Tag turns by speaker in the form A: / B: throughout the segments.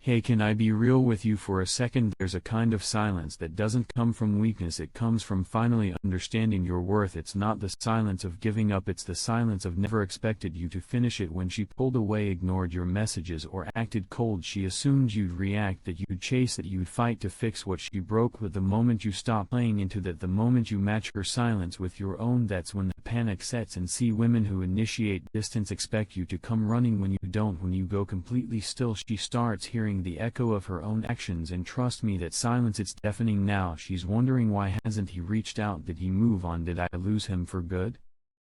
A: Hey, can I be real with you for a second? There's a kind of silence that doesn't come from weakness, it comes from finally understanding your worth. It's not the silence of giving up, it's the silence of never expected you to finish it. When she pulled away, ignored your messages, or acted cold, she assumed you'd react, that you'd chase, that you'd fight to fix what she broke. But the moment you stop playing into that, the moment you match her silence with your own, that's when the panic sets in. See, women who initiate distance expect you to come running when you don't. When you go completely still, she starts hearing the echo of her own actions, and trust me, that silence, it's deafening. Now she's wondering, why hasn't he reached out? Did he move on? Did I lose him for good?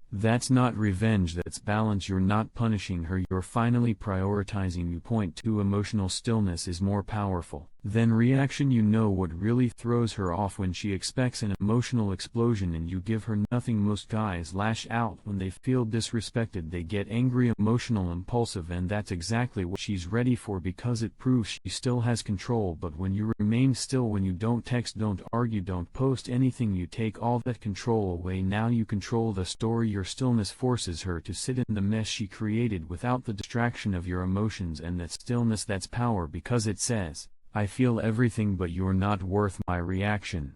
A: That's not revenge, that's balance. You're not punishing her, you're finally prioritizing you. Point 2. Emotional stillness is more powerful than reaction. You know what really throws her off? When she expects an emotional explosion and you give her nothing. Most guys lash out when they feel disrespected, they get angry, emotional, impulsive, and that's exactly what she's ready for, because it proves she still has control. But when you remain still, when you don't text, don't argue, don't post anything, you take all that control away. Now you control the story. Your stillness forces her to sit in the mess she created without the distraction of your emotions, and that stillness, that's power, because it says, I feel everything but you're not worth my reaction.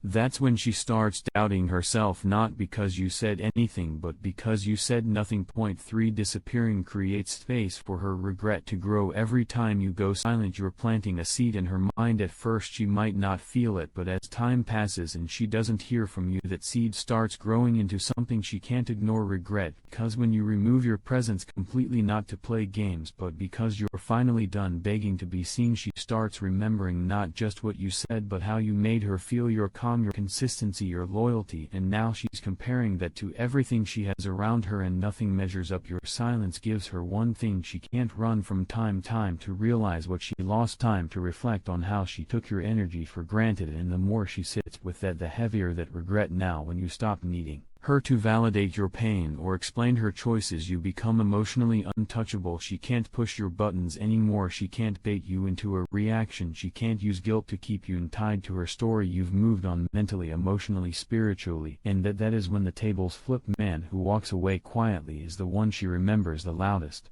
A: That's when she starts doubting herself, not because you said anything but because you said nothing. Point 3. Disappearing creates space for her regret to grow. Every time you go silent, you're planting a seed in her mind. At first she might not feel it, but as time passes and she doesn't hear from you, that seed starts growing into something she can't ignore: regret. Because when you remove your presence completely, not to play games but because you're finally done begging to be seen, she starts remembering not just what you said but how you made her feel. Your your consistency, your loyalty, and now she's comparing that to everything she has around her, and nothing measures up. Your silence gives her one thing she can't run from: time to realize what she lost, time to reflect on how she took your energy for granted. And the more she sits with that, the heavier that regret. Now when you stop needing her to validate your pain or explain her choices, you become emotionally untouchable. She can't push your buttons anymore, she can't bait you into a reaction, she can't use guilt to keep you tied to her story. You've moved on mentally, emotionally, spiritually, and that is when the tables flip. Man who walks away quietly is the one she remembers the loudest.